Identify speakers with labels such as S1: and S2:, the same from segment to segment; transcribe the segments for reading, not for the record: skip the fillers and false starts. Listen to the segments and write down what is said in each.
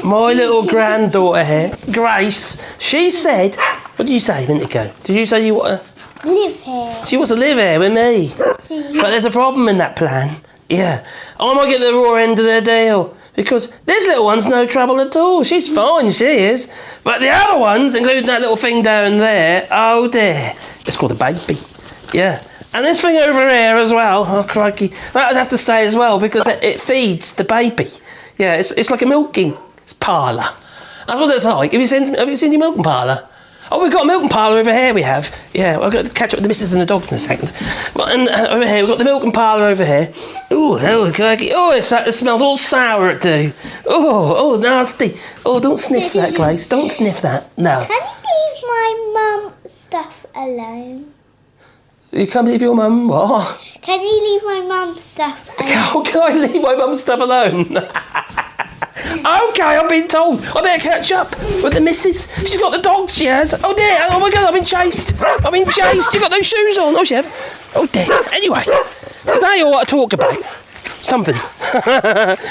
S1: My little granddaughter here, Grace, she said, what did you say a minute ago? Did you say you want to
S2: live here?
S1: She wants to live here with me. But there's a problem in that plan. Yeah. I might get the raw end of the deal. Because this little one's no trouble at all. She's fine, she is. But the other ones, including that little thing down there, oh dear. It's called a baby. Yeah. And this thing over here as well, oh crikey, that'd have to stay as well because it feeds the baby. Yeah, it's like a milking parlour. That's what it's like. Have you seen your milking parlour? Oh, we've got a milking parlour over here, we have. Yeah, I've got to catch up with the missus and the dogs in a second. Well, and over here, we've got the milking parlour over here. Ooh, crikey. Oh, it smells all sour, it do. Oh, nasty. Oh, don't sniff that, Grace. Don't sniff that. No.
S2: Can you leave my mum stuff alone?
S1: You can't leave your mum, what?
S2: Can you leave my mum's stuff alone?
S1: How can I leave my mum's stuff alone? Okay, I've been told. I better catch up with the missus. She's got the dogs, she has. Oh dear, oh my God, I've been chased. You got those shoes on? Oh, she have. Oh dear. Anyway, today I want to talk about something.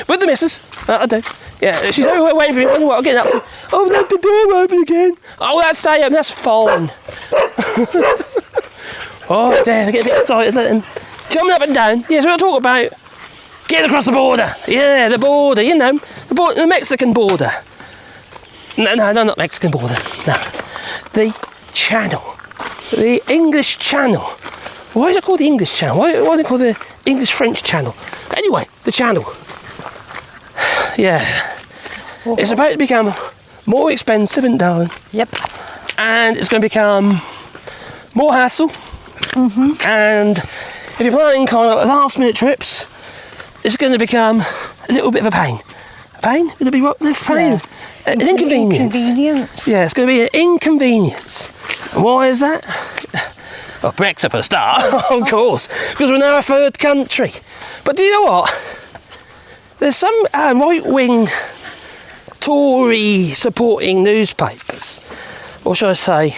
S1: With the missus. I do. Yeah, she's everywhere waiting for me. Wonder what I'm getting up to. Oh, left the door open again. Oh, that's stay open, that's fine. Oh dear, they get a bit excited, let them jumping up and down. Yes, we'll talk about getting across the border. Yeah, the border, you know, the Mexican border. No, not Mexican border. No, the Channel, the English Channel. Why is it called the English Channel? Why do they call it the English-French Channel? Anyway, the Channel. Yeah, it's about to become more expensive, isn't it, darling?
S3: Yep.
S1: And it's going to become more hassle. Mm-hmm. And if you're planning kind of last-minute trips, it's going to become a little bit of a pain. A pain? Would it be right? No, pain. Yeah. An inconvenience. Yeah, it's going to be an inconvenience. And why is that? Well, Brexit for a start, of course, because we're now a third country. But do you know what? There's some right-wing Tory-supporting newspapers, or shall I say,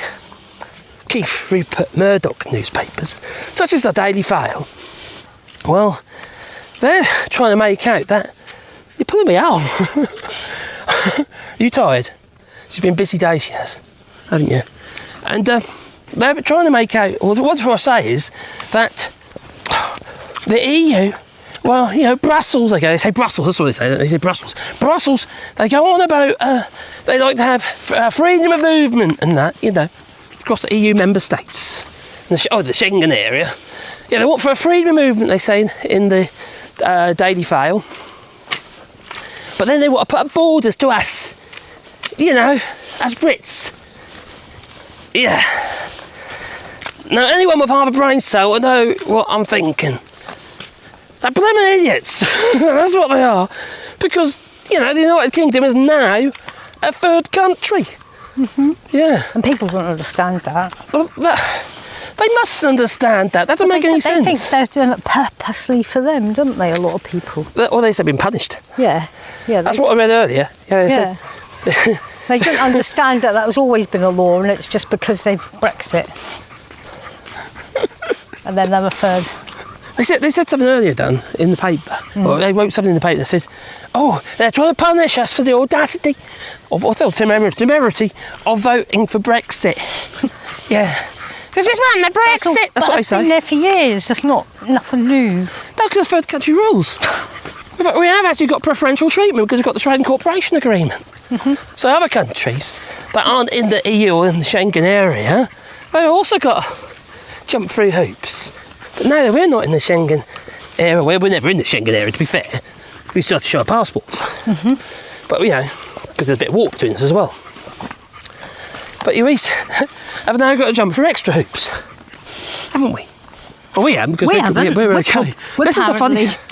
S1: Keith Rupert Murdoch newspapers, such as the Daily Mail. Well, they're trying to make out that you're pulling me on. Are you tired? It's been a busy day, she has, haven't you? And they're trying to make out, or what I say is that the EU, well, you know, Brussels, they say Brussels, that's what they say, they say Brussels. Brussels, they go on about, they like to have freedom of movement and that, you know, across the EU member states. And the Schengen area. Yeah, they want for a freedom of movement, they say, in the Daily Mail. But then they want to put up borders to us, you know, as Brits. Yeah. Now, anyone with half a brain cell will know what I'm thinking. They're blooming idiots. That's what they are. Because, you know, the United Kingdom is now a third country.
S3: Mm-hmm.
S1: Yeah.
S3: And people don't understand that.
S1: Well, they must understand that. That doesn't make any sense.
S3: They think they're doing it purposely for them, don't they, a lot of people?
S1: Or they say been punished.
S3: Yeah.
S1: That's what I read earlier. Yeah. Said,
S3: they don't understand that was always been a law and it's just because they've Brexit. And then they're a third.
S1: They said something earlier, Dan, in the paper. Or they wrote something in the paper that said, oh, they're trying to punish us for the audacity temerity of voting for Brexit. Yeah. Because it's not the Brexit. That's what they say.
S3: It's been there for years. It's not nothing new.
S1: No, because the third country rules. We have actually got preferential treatment because we've got the Trade and Cooperation Agreement. Mm-hmm. So other countries that aren't in the EU or in the Schengen area, they've also got to jump through hoops. But no, we're not in the Schengen area. We're never in the Schengen area, to be fair. We still have to show our passports. Mm-hmm. But, you know, because there's a bit of walk between us as well. But you have now got to jump through extra hoops, haven't we? Well, we haven't, because we're okay.
S3: We're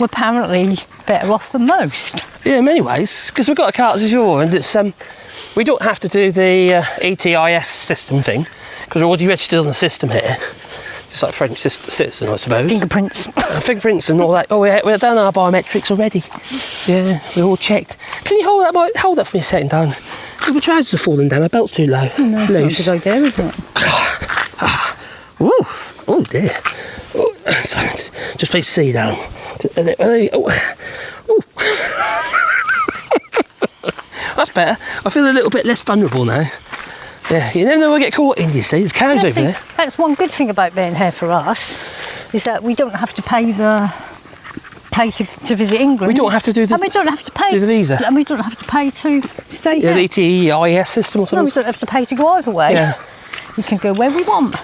S3: apparently better off than most.
S1: Yeah, in many ways, because we've got a carte du jour, and it's we don't have to do the ETIS system thing, because we're already registered on the system here. Just like French citizen, I suppose.
S3: Fingerprints.
S1: Fingerprints and all that. Oh, we're done our biometrics already. Yeah, we're all checked. Can you hold that for me a second, Dan? My trousers are falling down, my belt's too low.
S3: No, that's not a good idea, is it?
S1: Ooh, oh dear. Oh, just please see down. That's better. I feel a little bit less vulnerable now. Yeah, you never know where I get caught in, you see. There's cows over there.
S3: That's one good thing about being here for us, is that we don't have to pay to visit England.
S1: We don't have to do this.
S3: And we don't have to pay
S1: do the visa.
S3: And we don't have to pay to stay here.
S1: Yeah, the ETIS system or something.
S3: No, we don't have to pay to go either way.
S1: Yeah.
S3: We can go where we want.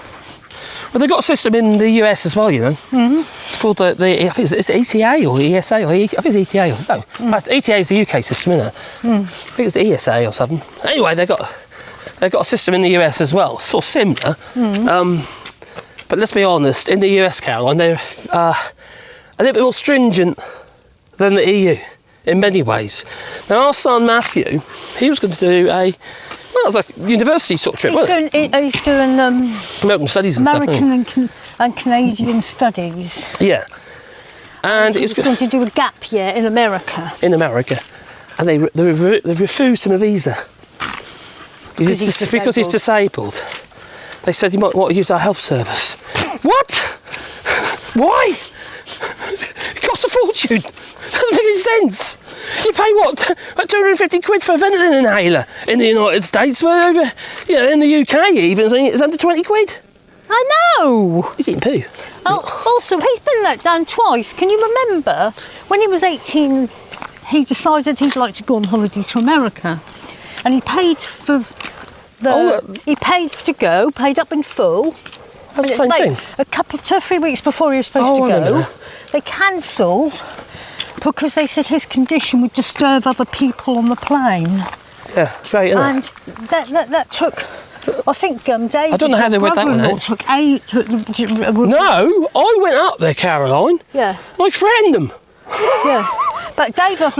S1: Well, they've got a system in the US as well, you know. Mm-hmm. It's called I think it's ETA or ESA or I think it's ETA. No, ETA is the UK system, isn't it? I think it's the ESA or something. Anyway, they've got a system in the US as well, sort of similar. But let's be honest, in the US, Caroline, they're a little bit more stringent than the EU in many ways. Now, our son Matthew, he was going to do it was like a university sort of trip, wasn't it?
S3: He's doing
S1: American studies and
S3: American
S1: stuff.
S3: and Canadian studies.
S1: Yeah. And
S3: he was going to do a gap year in America.
S1: In America. And they refused him a visa. Because he's disabled. They said he might want to use our health service. What? Why? It costs a fortune. Doesn't make any sense. You pay what? Like 250 quid for a ventilator inhaler in the United States, where over, in the UK even it's under 20 quid.
S3: I know.
S1: He's eating poo.
S3: Oh, also, he's been let down twice. Can you remember when he was 18? He decided he'd like to go on holiday to America, and he paid for he paid to go, paid up in full.
S1: That's the same thing.
S3: A couple, 2 or 3 weeks before he was supposed to go, they cancelled because they said his condition would disturb other people on the plane.
S1: Yeah, it's right, isn't
S3: it? And that took, I think David,
S1: I don't know how they worked that one out.
S3: Took 8.
S1: No, I went up there, Caroline.
S3: Yeah.
S1: My friend.
S3: Yeah. But David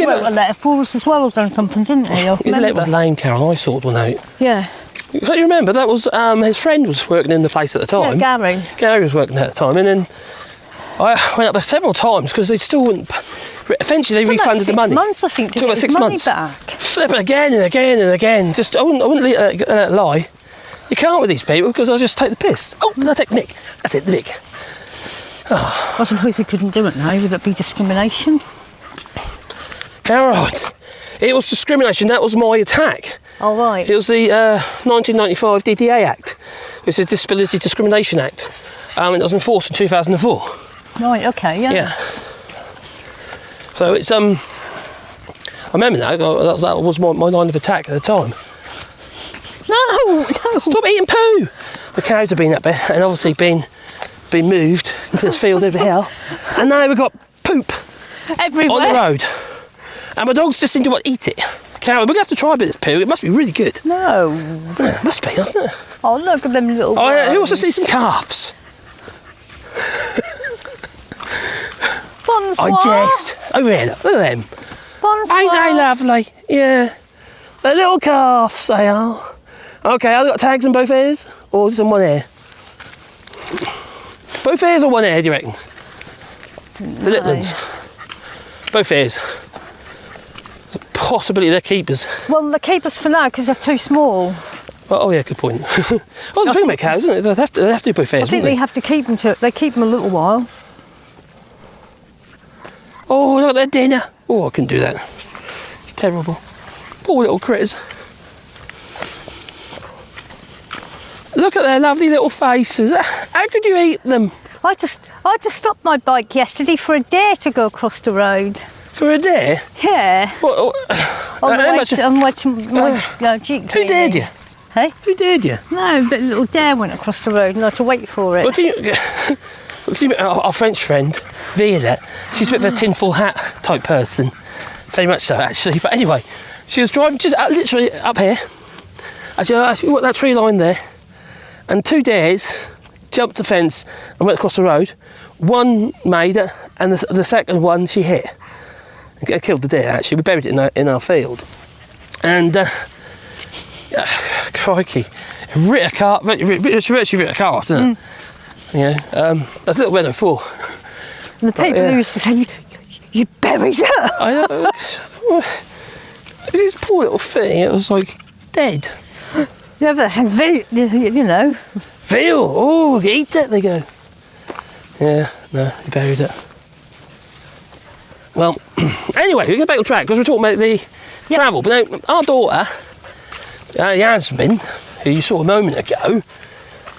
S3: wrote a letter for us as well, or done something, didn't he?
S1: His letter was lame, Caroline. I sorted one out.
S3: Yeah.
S1: Can't you remember? That was his friend was working in the place at the time.
S3: Yeah, Gary.
S1: Gary was working there at the time, and then I went up there several times because they still wouldn't. Eventually, they refunded the money.
S3: 6 months, I think, to
S1: took
S3: get
S1: about 6
S3: his
S1: months.
S3: money back.
S1: Flip it again and again and again. Just I wouldn't let that lie. You can't with these people because I'll just take the piss. Oh, no, take Nick. That's it, Nick.
S3: I suppose they couldn't do it now. Would it be discrimination?
S1: Caroline, it was discrimination. That was my attack.
S3: Oh, right.
S1: It was the 1995 DDA Act. It was the Disability Discrimination Act. It was enforced in 2004.
S3: Right, okay, yeah.
S1: Yeah. So it's, I remember now, that was my line of attack at the time.
S3: No!
S1: Stop eating poo! The cows have been up there and obviously been moved into this field over here. And now we've got poop
S3: everywhere
S1: on the road. And my dogs just seem to want to eat it. Carol, we're going to have to try a bit of this poo. It must be really good.
S3: No.
S1: Yeah, it must be, doesn't it?
S3: Oh, look at them little
S1: who wants to see some calves?
S3: Bonsoir.
S1: I jest. Over here, look at them.
S3: Bonsoir.
S1: Ain't they lovely? Yeah. They're little calves, they are. Okay, I've got tags in both ears, or just in one ear? Both ears or one ear, do you reckon? The little ones. Both ears. Possibly they're keepers.
S3: Well, they're keepers for now because they're too small.
S1: Oh yeah, good point. Well, the thing about cows, isn't it? They have to do both ears.
S3: I think they have to keep them they keep them a little while.
S1: Oh, look at their dinner. Oh, I couldn't do that. It's terrible. Poor little critters. Look at their lovely little faces. How could you eat them?
S3: I just stopped my bike yesterday for a deer to go across the road.
S1: For a deer?
S3: Yeah.
S1: What,
S3: on the way to my Jeep.
S1: Who dared you?
S3: Hey?
S1: Who dared you?
S3: No, but a little deer went across the road and I had to wait for it.
S1: Well, our French friend, Violette, she's a bit of a tinfoil hat type person. Very much so, actually. But anyway, she was driving just literally up here. Actually, what that tree line there. And 2 deers jumped the fence and went across the road. One made it, and the second one she hit. And killed the deer, actually. We buried it in our field. And, crikey, she virtually ripped a car off, didn't it? That's a little weather before.
S3: And the people who used to say, you buried her.
S1: I know. This poor little thing, it was like dead.
S3: Yeah, but that's veal,
S1: Veal, oh, eat it, they go. Yeah, no, he buried it. Well, anyway, we get back on track because we're talking about the travel. But now, our daughter, Yasmin, who you saw a moment ago,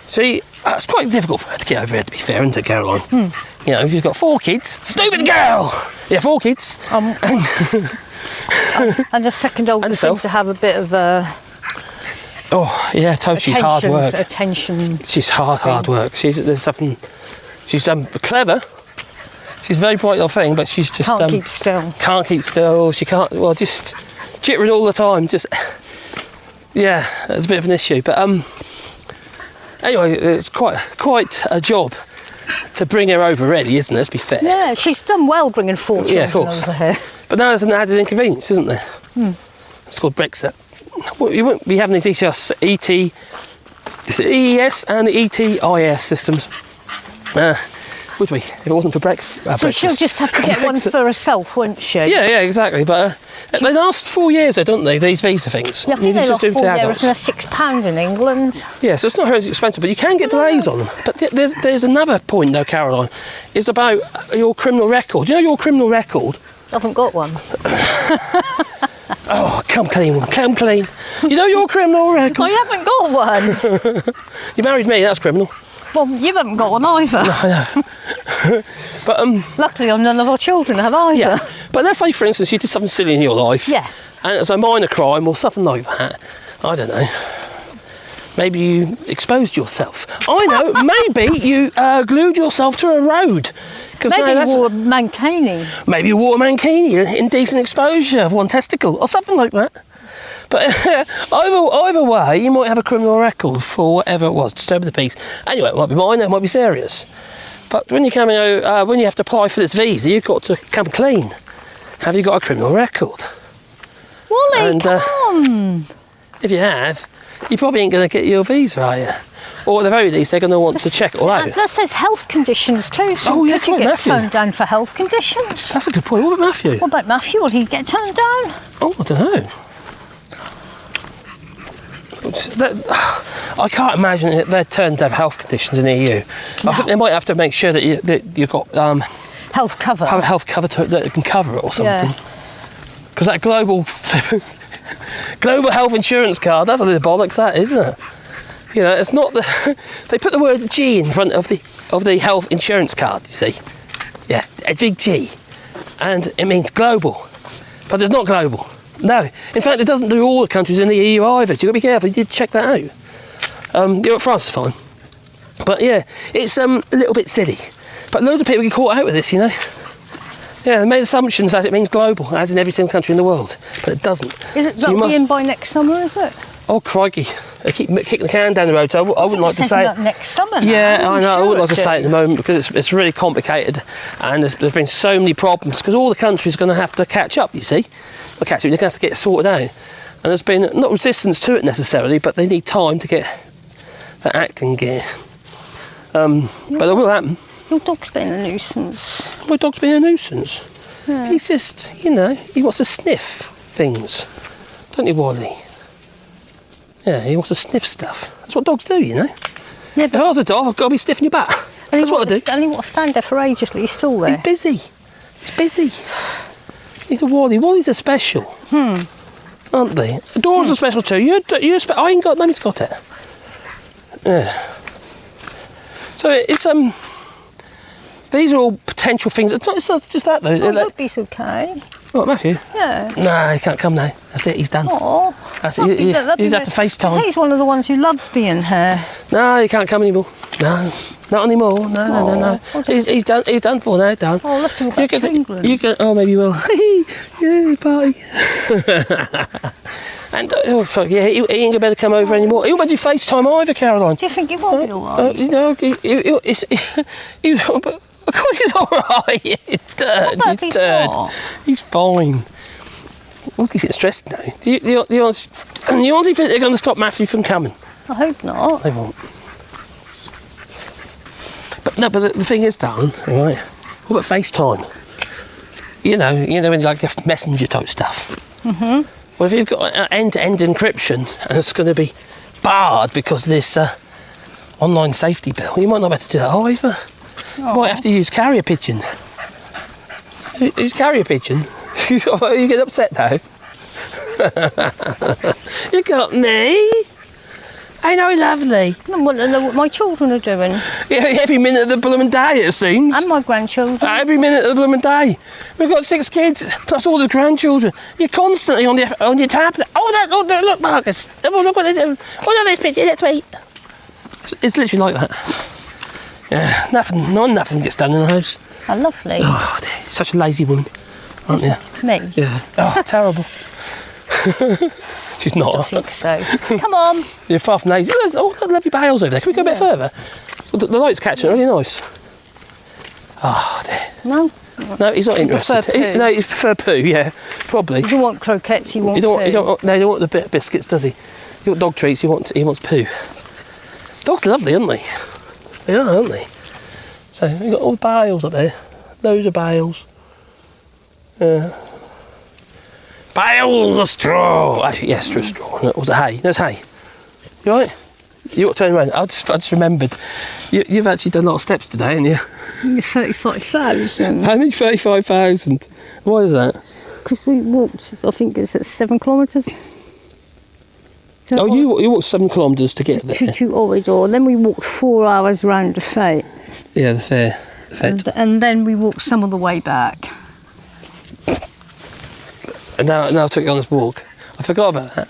S1: see, it's quite difficult for her to get over here, to be fair, isn't it, Caroline? You know, she's got 4 kids. Stupid girl! Yeah, 4 kids.
S3: And the second oldest seems to have a bit of a...
S1: Oh, yeah, totally. She's hard work.
S3: Attention.
S1: She's hard work. There's something... She's clever. She's a very bright little thing, but she's just...
S3: Can't keep still.
S1: Can't keep still. She can't... Well, just jittering all the time. Just... Yeah, it's a bit of an issue. But, anyway, it's quite a job to bring her over, really, isn't it? Let's be fair.
S3: Yeah, she's done well bringing 4 children over here.
S1: But now there's an added inconvenience, isn't there? It's called Brexit. Well, you wouldn't be having these EES and ETIS systems, would we? If it wasn't for Brexit.
S3: So she'll just have to get one for herself, won't she?
S1: Yeah, exactly. But they last 4 years, though, don't they? These visa things.
S3: Yeah, I think they last 4 years, and they're £6 in England. Yeah,
S1: so it's not very expensive, but you can get delays on them. But there's another point, though, Caroline, is about your criminal record. You know your criminal record?
S3: I haven't got one.
S1: Oh, come clean, woman, come clean. You know your criminal record?
S3: I haven't got one.
S1: You married me, that's criminal.
S3: Well, you haven't got one either.
S1: I know. But
S3: luckily, none of our children have either.
S1: Yeah. But let's say, for instance, you did something silly in your life.
S3: Yeah.
S1: And it's a minor crime or something like that. I don't know. Maybe you exposed yourself. I know. Maybe you glued yourself to a road.
S3: Maybe you wore a mankini.
S1: Maybe you wore a mankini, indecent exposure of one testicle or something like that. But either way, you might have a criminal record for whatever it was, disturb the peace. Anyway, it might be minor, it might be serious. But when you when you have to apply for this visa, you've got to come clean. Have you got a criminal record?
S3: Wally, come on.
S1: If you have, you probably ain't going to get your visa, are you? Or at the very least, they're going to want to check it all out.
S3: That says health conditions too, so could you get turned down for health conditions?
S1: That's a good point. What about Matthew?
S3: What about Matthew? Will he get turned down?
S1: Oh, I don't know. I can't imagine that they're turned to have health conditions in the EU. No. I think they might have to make sure that you've got
S3: health cover.
S1: Have a health cover that can cover it or something. Because that global health insurance card, that's a little bollocks, that, isn't it? You know, it's not they put the word G in front of the health insurance card, you see. Yeah, a big G. And it means global. But it's not global. No. In fact, it doesn't do all the countries in the EU either, so you've got to be careful. You did check that out. France is fine. But yeah, it's a little bit silly. But loads of people get caught out with this, you know. Yeah, they made assumptions that it means global, as in every single country in the world, but it doesn't.
S3: Is it not in by next summer, is it?
S1: Oh, crikey. They keep kicking the can down the road, so I wouldn't like to say it.
S3: Next summer now.
S1: Yeah, I know. I wouldn't like to say it at the moment because it's really complicated and there's been so many problems because all the countries are going to have to catch up, you see. Well, catch up, they're going to have to get it sorted out. And there's been not resistance to it necessarily, but they need time to get that acting gear. But it will happen.
S3: Your dog's been a nuisance.
S1: My dog's been a nuisance. Yeah. He's just, you know, he wants to sniff things. Don't you, Wally? Yeah, he wants to sniff stuff. That's what dogs do, you know. Yeah, but if I was a dog, I've got to be sniffing your butt. That's what I do.
S3: And he wants to stand there for ages, he's still there.
S1: He's busy. He's busy. He's a Wally. Wallies are special. Aren't they? Dogs are special too. I ain't got, Mummy's got it. Yeah. So it's these are all potential things. It's not just that though.
S3: Oh, Rugby's okay.
S1: What, Matthew?
S3: Yeah.
S1: Nah, he can't come now. That's it, he's done.
S3: Oh.
S1: That's it. He's have to FaceTime.
S3: He's one of the ones who loves being here.
S1: No, he can't come anymore. No, not anymore. No. He's done. He's done for now. Done.
S3: Oh, I'll have to go back to England.
S1: You can. Oh, maybe you will. Yeah, party. And yeah, he ain't gonna better come over anymore. He won't do FaceTime either, Caroline.
S3: Do you think it will be alright?
S1: You know, of course he's alright. He's turd. He's fine. Look, he's getting stressed now. Do you honestly think they're going to stop Matthew from coming?
S3: I hope not.
S1: They won't. But the thing is, darling, all right, what about FaceTime? You know, when you like the messenger type stuff. Mm-hmm. Well, if you've got end-to-end encryption and it's going to be barred because of this online safety bill, you might not be able to do that either. You might have to use carrier pigeon. Use carrier pigeon? You get upset now? You got me. Ain't I lovely?
S3: I want to know what my children are doing.
S1: Yeah, every minute of the blooming day, it seems.
S3: And my grandchildren.
S1: Every minute of the blooming day. We've got 6 kids, plus all the grandchildren. You're constantly on your tablet. Look, Marcus. Oh, look what they do. Oh, look, this picture, that's right. It's literally like that. Yeah, nothing gets done in the house.
S3: Oh, lovely.
S1: Oh, dear, such a lazy woman, aren't you?
S3: Me?
S1: Yeah. Oh, terrible. She's not.
S3: I think so. Come on.
S1: You're far from lazy. Oh, that lovely bales over there. Can we go a bit further? The light's catching it, really nice. Oh, dear.
S3: No.
S1: No, he's not interested.
S3: Prefer
S1: He prefer poo, yeah, probably.
S3: You don't want croquetes, you want poo.
S1: He don't want the bit of biscuits, does he? You want dog treats, he wants poo. Dogs are lovely, aren't they? They are, aren't they? So, we've got all the bales up there. Loads of bales. Bales of straw! Actually, yes, straw. No, was it hay? No, it's hay. You all right? You got to turn around. I just remembered. You've actually done a lot of steps today, haven't you?
S3: 35,000.
S1: How many? 35,000. Why is that?
S3: Because we walked, I think it's at 7 kilometres.
S1: Oh, you walked 7 kilometres to get there.
S3: To Oridor, and then we walked 4 hours round the fete.
S1: Yeah, the fair.
S3: And then we walked some of the way back.
S1: And now I took you on this walk. I forgot about that.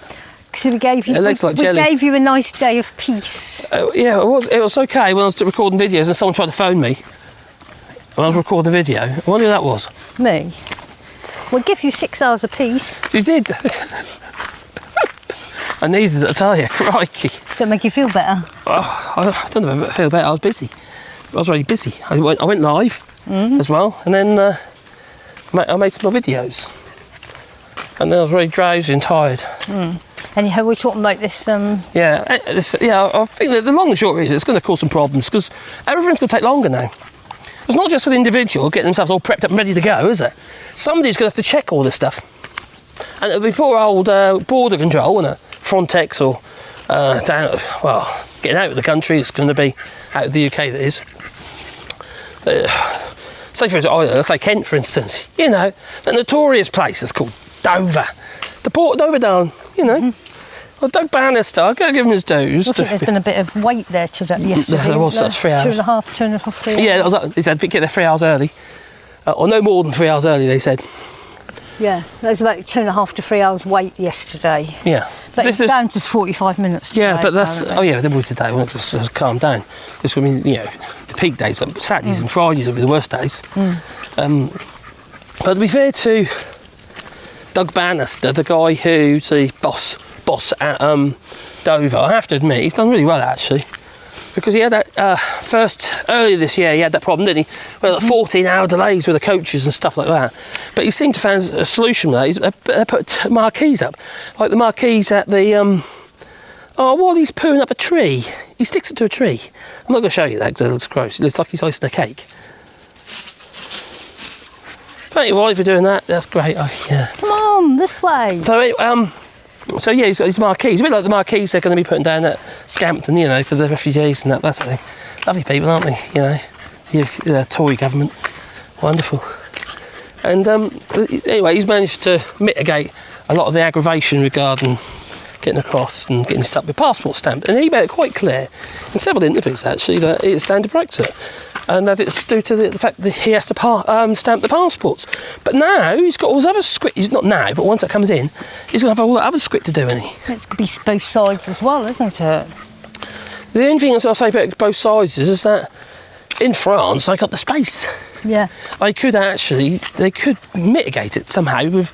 S3: So we gave you.
S1: It looks like jelly.
S3: We gave you a nice day of peace.
S1: Yeah, it was okay when I was recording videos and someone tried to phone me when I was recording a video. I wonder who that was.
S3: Me. We'll give you 6 hours of peace.
S1: You did. I needed it, I tell you. Crikey.
S3: Don't make you feel better.
S1: Oh, I don't know if I feel better. I was busy. I was really busy. I went live as well, and then I made some more videos. And then I was really drowsy and tired.
S3: Anyhow, we're talking about this.
S1: Yeah, I think that the long and short is it's going to cause some problems because everything's going to take longer now. It's not just for the individual getting themselves all prepped up and ready to go, is it? Somebody's going to have to check all this stuff. And it'll be poor old border control, and Frontex or getting out of the country. It's going to be out of the UK, that is. Say for example, let's say Kent, for instance. You know, the notorious place is called Dover. The port of Dover Down, you know. Well, Doug Bannister, I've got to give him his dues.
S3: I think there's been a bit of wait there yesterday.
S1: There was, that's 3 hours.
S3: 2.5, 3 hours.
S1: Yeah, he said get there 3 hours early. Or no more than 3 hours early, they said.
S3: Yeah, there's about 2.5 to 3 hours wait yesterday.
S1: Yeah.
S3: But it's down to 45 minutes today.
S1: Yeah, but that's... Oh, yeah, then with today, we'll just calm down. It's going to be, you know, the peak days, like Saturdays and Fridays will be the worst days. But to be fair to Doug Bannister, the guy who's the boss at Dover, I have to admit, he's done really well, actually. Because he had that earlier this year, he had that problem, didn't he? Well, like 14-hour delays with the coaches and stuff like that. But he seemed to find a solution with that. They put marquees up, like the marquees at the. While he's pooing up a tree, he sticks it to a tree. I'm not going to show you that because it looks gross. It looks like he's icing a cake. Thank you, Wally, for doing that. That's great. Yeah.
S3: Come on, this way.
S1: So yeah, he's got these marquees, a bit like the marquees they're going to be putting down at Scampton, you know, for the refugees and that. That's it. Lovely people, aren't they? You know, the Tory government, wonderful. And anyway, he's managed to mitigate a lot of the aggravation regarding getting across and getting stuck with passport stamp. And he made it quite clear in several interviews actually that it's down to Brexit. And that it's due to the fact that he has to stamp the passports. But now he's got all his other script. He's not now, but once that comes in, he's going to have all that other script to do, isn't he?
S3: It's going to be both sides as well, isn't it?
S1: The only thing I'll say about both sides is that in France, they got the space.
S3: Yeah.
S1: They could mitigate it somehow with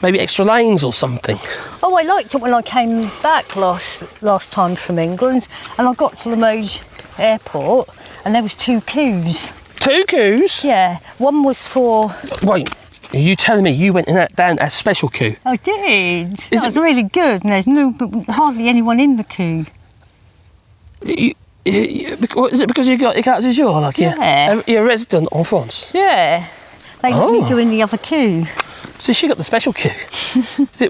S1: maybe extra lanes or something.
S3: Oh, I liked it when I came back last time from England, and I got to Limoges Airport, and there was 2 queues. 2 queues? Yeah. One was for...
S1: Wait, are you telling me you went in down a special queue?
S3: I did. It was really good, and there's hardly anyone in the queue.
S1: Is it because you got your carte du jour? Like you're a resident en France?
S3: Yeah. They let me go in the other queue.
S1: So she got the special queue.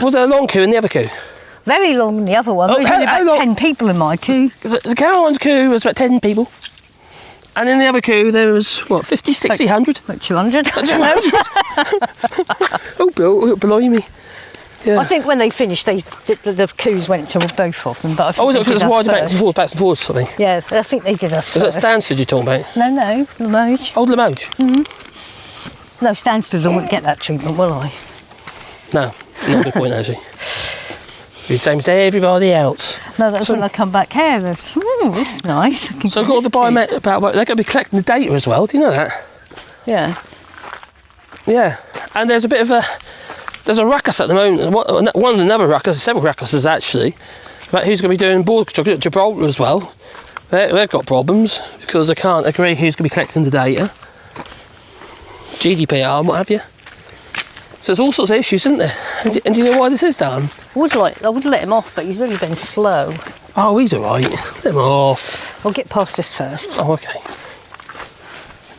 S1: Was there a long queue in the other queue?
S3: Very long in the other one. There was only about 10 people in my queue.
S1: The Caroline's queue was about 10 people. And in the other queue there was, what, 50, 60, 100?
S3: About 200.
S1: About 200. Oh, blimey. Yeah.
S3: I think when they finished, the coos went to both of them. But I think
S1: Was it
S3: they
S1: because
S3: did
S1: it's
S3: us
S1: wide
S3: first.
S1: back and forwards something?
S3: Yeah, I think they did us
S1: Was
S3: first.
S1: that Stansted you're talking about?
S3: No, Limoges.
S1: Old Limoges?
S3: No, Stansted, I wouldn't get that treatment, will I?
S1: No, not a good point, actually. Be the same as everybody else.
S3: No, that's when I come back here. There's, this is nice. I can
S1: So
S3: get
S1: got all the
S3: this cute.
S1: they're going to be collecting the data as well. Do you know that?
S3: Yeah.
S1: Yeah. And there's a ruckus at the moment. One another ruckus, several ruckuses actually, about who's going to be doing border control at Gibraltar as well. They've got problems because they can't agree who's going to be collecting the data. GDPR and what have you. So there's all sorts of issues, isn't there? And do you know why this is done?
S3: I would let him off, but he's really been slow.
S1: Oh, he's all right. Let him off.
S3: I'll get past this first.
S1: Oh, okay.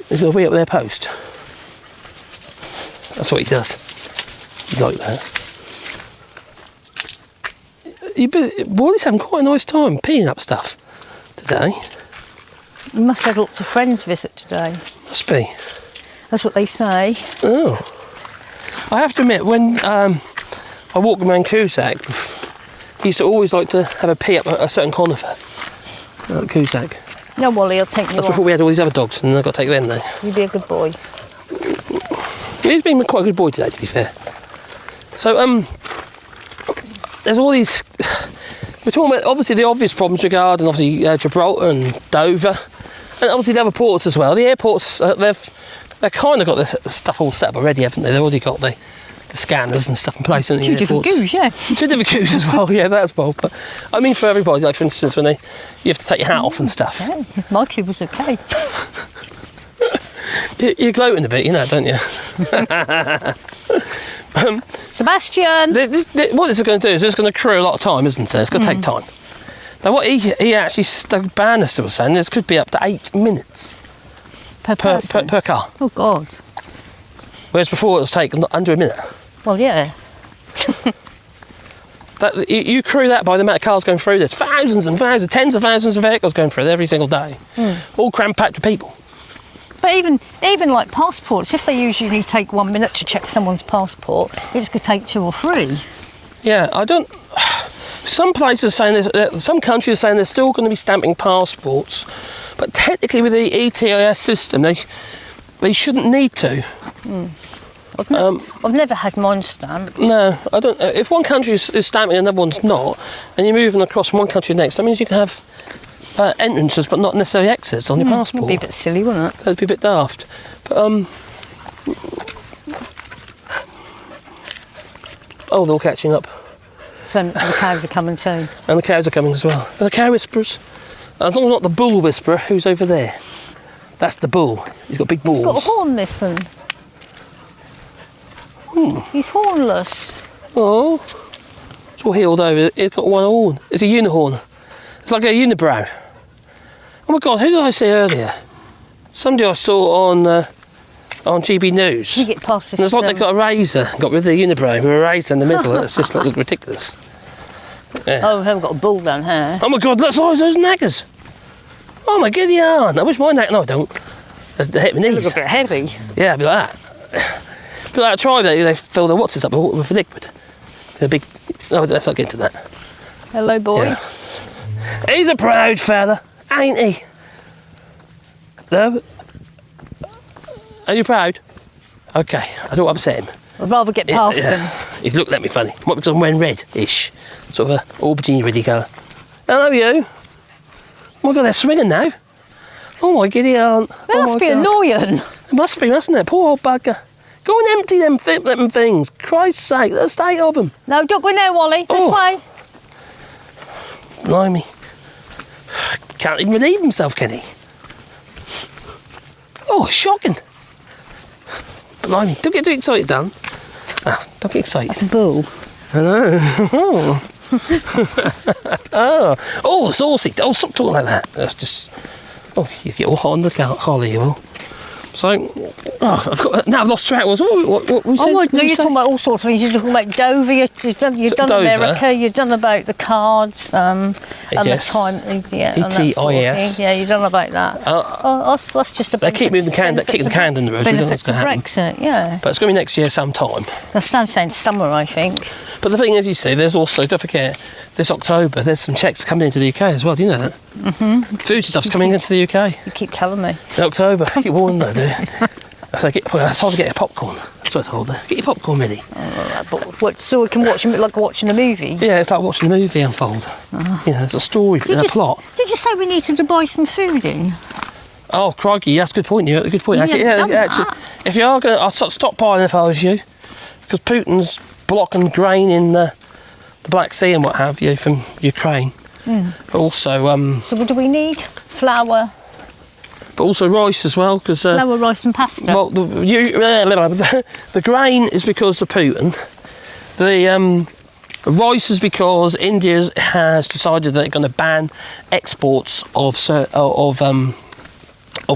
S1: He's going to be up their post. That's what he does. He's like that. Wally's having quite a nice time peeing up stuff today.
S3: You must have had lots of friends visit today.
S1: Must be.
S3: That's what they say.
S1: Oh. I have to admit, when I walked around Cusack, he used to always like to have a pee up a certain conifer at Cusack.
S3: No, Wally, I'll take you
S1: That's
S3: on.
S1: before we had all these other dogs, and I've got to take them now.
S3: You be a good boy.
S1: He's been quite a good boy today, to be fair. So, there's all these... We're talking about, obviously, the obvious problems regarding, obviously, Gibraltar and Dover, and obviously the other ports as well. The airports, they've kind of got this stuff all set up already, haven't they? They've already got the scanners and stuff in place in the
S3: Two different
S1: airports.
S3: goos, yeah.
S1: Two different queues as well, yeah, that's well. But I mean, for everybody, like for instance, when you have to take your hat off and stuff.
S3: Yeah, my queue was okay.
S1: You're gloating a bit, you know, don't you?
S3: Sebastian!
S1: What this is going to do is it's going to accrue a lot of time, isn't it? It's going to take time. Now, what he actually, Doug Bannister was saying, this could be up to 8 minutes
S3: Per person.
S1: per car.
S3: Oh, God.
S1: Whereas before it was taken under a minute.
S3: Well, yeah.
S1: You accrue that by the amount of cars going through. There's thousands and thousands, tens of thousands of vehicles going through there every single day. All crammed packed with people.
S3: But even like passports, if they usually take 1 minute to check someone's passport, it's going to take 2 or 3.
S1: Yeah, I don't... Some places are saying this, some countries are saying they're still going to be stamping passports, but technically with the ETIS system, they shouldn't need to.
S3: I've never had mine stamped.
S1: No, I don't. If one country is stamping and another one's not, and you're moving across from one country to the next, that means you can have entrances, but not necessarily exits on your passport.
S3: It'd be a bit silly, wouldn't it?
S1: That'd be a bit daft. But oh, they're all catching up,
S3: So the cows are coming too.
S1: and the cows are coming as well. The cow whisperers. As long as not the bull whisperer, who's over there? That's the bull. He's got big balls.
S3: He's got a horn missing. He's hornless.
S1: Oh, it's all healed over. It's got one horn. It's a unihorn. It's like a unibrow. Oh my God, who did I see earlier? Somebody I saw on GB News.
S3: You get past this.
S1: And it's like they got a razor, got rid of the unibrow with a razor in the middle. It's just like look ridiculous. Yeah.
S3: Oh, we haven't got a bull down here.
S1: Oh my God, look at the size of those naggers. Oh my giddy yarn. I wish my nag. No, I don't. They hit my
S3: They
S1: knees.
S3: look a bit heavy.
S1: Yeah, it'd be like that. Be like a tribe that they fill their what's up with liquid. A big. Oh, let's not get into that.
S3: Hello, boy.
S1: Yeah. He's a proud fella, ain't he? No? Are you proud? Okay, I don't upset him.
S3: I'd rather get past him.
S1: He's looking at me funny. Might be because I'm wearing red-ish. Sort of a aubergine reddy colour. Hello, you. Oh my God, they're swinging now. Oh my giddy aunt.
S3: That must be annoying.
S1: It must be, mustn't it? Poor old bugger. Go and empty them things. Christ's sake, the state of them.
S3: No, don't go in there, Wally. This
S1: Oh.
S3: way.
S1: Blimey. Can't even relieve himself, can he? Oh, shocking. Blimey. Don't get too excited, Dan. Oh, don't get excited.
S3: It's a bull.
S1: I know. Oh, saucy. Oh, stop talking like that. That's just... Oh, you get all hot on the collar, you will. So, I've lost track. What we said?
S3: Oh,
S1: What
S3: no,
S1: we
S3: you're
S1: say?
S3: talking about all sorts of things. You're talking about Dover, you've done
S1: Dover.
S3: America, you've done about the cards, and
S1: Yes.
S3: the time, and that sort of
S1: ETIS.
S3: thing. Yeah, you've done about that. That's just a
S1: They keep moving the can, kicking the can in the road. So we don't know what's
S3: benefits of
S1: going to happen.
S3: Brexit, yeah.
S1: But it's going to be next year sometime.
S3: That's saying summer, I think.
S1: But the thing is, you see, there's also, don't forget, this October, there's some checks coming into the UK as well. Do you know that? Mm-hmm. Food stuff's coming into the UK
S3: You keep telling me.
S1: in October. Keep warning though, do you? I say, it's time to get your popcorn. That's what I told her. Get your popcorn ready.
S3: But so we can watch them like watching a movie.
S1: Yeah, it's like watching a movie unfold. You know, it's a story and a plot.
S3: Did you say we needed to buy some food in?
S1: Oh, crikey, that's a good point. You, good point.
S3: You
S1: Actually,
S3: haven't done that.
S1: if you are going, I'd stockpiling if I was you, because Putin's blocking grain in the Black Sea and what have you from Ukraine. But also,
S3: So what do we need? Flour,
S1: rice as well, because
S3: flour, rice and pasta.
S1: well, the grain is because of Putin. The rice is because India has decided that they're going to ban exports of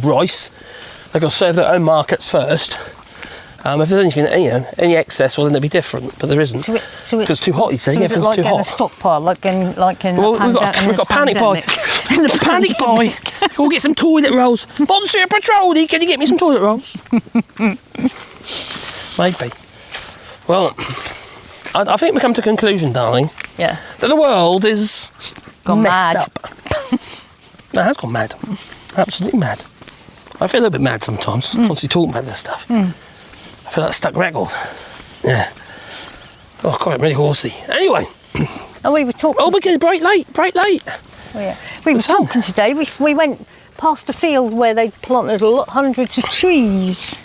S1: rice. They're going to serve their own markets first. If there's anything, any excess, well, then it'll be different. But there isn't. Because it's too hot, you see.
S3: So is it
S1: Everything's
S3: like
S1: too
S3: getting
S1: hot.
S3: a stockpile, like in
S1: Well, we've got a panic buy.
S3: In the
S1: Panic buy. Go get some toilet rolls. Monsieur Petroni, can you get me some toilet rolls? Maybe. Well, I think we come to a conclusion, darling,
S3: Yeah.
S1: that the world is
S3: Gone
S1: messed
S3: mad.
S1: up. No, it has gone mad. Absolutely mad. I feel a little bit mad sometimes, constantly talking about this stuff. I feel like a stuck record. Yeah. Oh, God, I'm really horsey. Anyway.
S3: Oh, we were talking.
S1: Oh, we're getting bright late.
S3: Oh, yeah. We were
S1: sun.
S3: talking today. We went past a field where they planted hundreds of trees.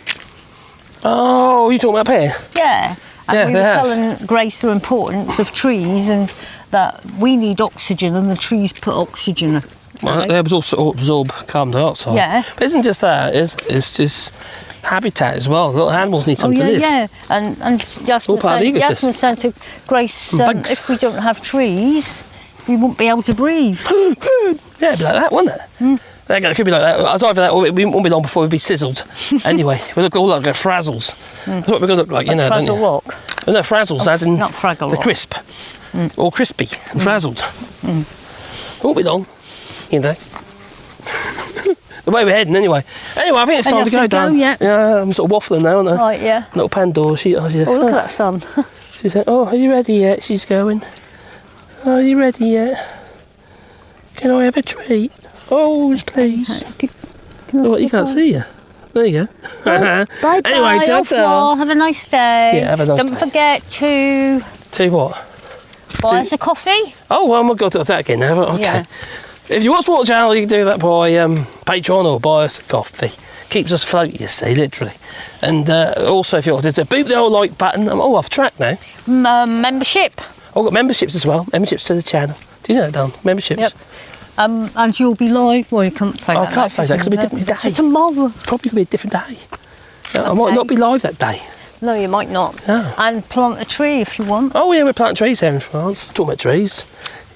S1: Oh, you talking about up here?
S3: Yeah. And
S1: Yeah,
S3: we
S1: they
S3: were
S1: have.
S3: telling Grace the importance of trees and that we need oxygen and the trees put oxygen.
S1: Well, they absorb carbon dioxide.
S3: Yeah.
S1: But it isn't just that, it's just habitat as well. Little animals need something to live.
S3: Yeah. And
S1: All part of the ecosystem.
S3: Jasmine said to Grace,
S1: Bugs.
S3: if we don't have trees, we won't be able to breathe.
S1: Yeah, it'd be like that, wouldn't it? It could be like that. It's either that or it won't be long before we'll be sizzled. Anyway, we look all like frazzles. That's what we're going to look like, you know, don't
S3: Frazzle
S1: you?
S3: Rock.
S1: No, frazzles, as in
S3: Not Fraggle
S1: the
S3: Rock.
S1: crisp. Or crispy and frazzled. Won't be long, you know. The way we're heading, anyway. Anyway, I think it's time to go,
S3: Enough to go,
S1: Dan.
S3: yeah.
S1: Yeah, I'm sort of waffling now, aren't I?
S3: Right, yeah.
S1: Little Pandora, she
S3: Oh, look at that sun.
S1: She said, oh, are you ready yet? She's going. Are you ready yet? Can I have a treat? Oh, please. Oh, what, you can't see you. There you go.
S3: Bye-bye.
S1: Anyway,
S3: Au
S1: ta-ta.
S3: revoir. Have a nice day.
S1: Yeah, have a nice
S3: Don't
S1: day.
S3: forget to
S1: Tell you what.
S3: buy us a coffee.
S1: Oh, well, I'm going to go to that again now. Okay.
S3: Yeah.
S1: If you want to support the channel, you can do that by Patreon or buy us a coffee. Keeps us afloat, you see, literally. And also, if you want to beat the old like button, I'm all off track now.
S3: Membership.
S1: I've got memberships as well. Memberships to the channel. Do you know that, Dan? Memberships.
S3: Yep. And you'll be live. Well, you can't say that.
S1: I can't say that 'cause it'll be a different
S3: it's
S1: day.
S3: for tomorrow.
S1: Probably going to be a different day. I might not be live that day.
S3: No, you might not.
S1: No.
S3: And plant a tree if you want.
S1: Oh, yeah, we're planting trees here in France. Talking about trees.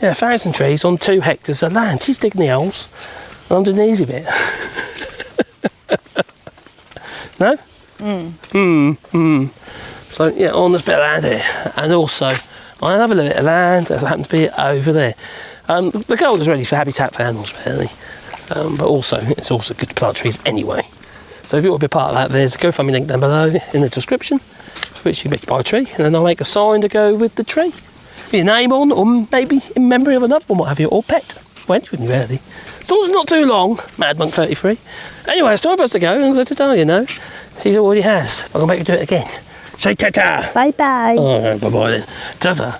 S1: Yeah, 1,000 trees on 2 hectares of land. She's digging the holes. And I'm doing the easy bit. No? So, yeah, on this bit of land here. And also, I have a little bit of land that happens to be over there. The goal is really for habitat for animals, really. But also, it's also good to plant trees anyway. So if you want to be part of that, there's a GoFundMe link down below in the description, for which you can buy a tree, and then I'll make a sign to go with the tree. With your name on, or maybe in memory of a loved one, what have you, or pet. Well, wouldn't you really? As long as it's not too long, Mad Monk 33. Anyway, it's time for us to go, and let her tell you know. She already has. I'm going to make her do it again. Say ta-ta.
S3: Bye-bye.
S1: Oh, bye-bye then. Ta-ta.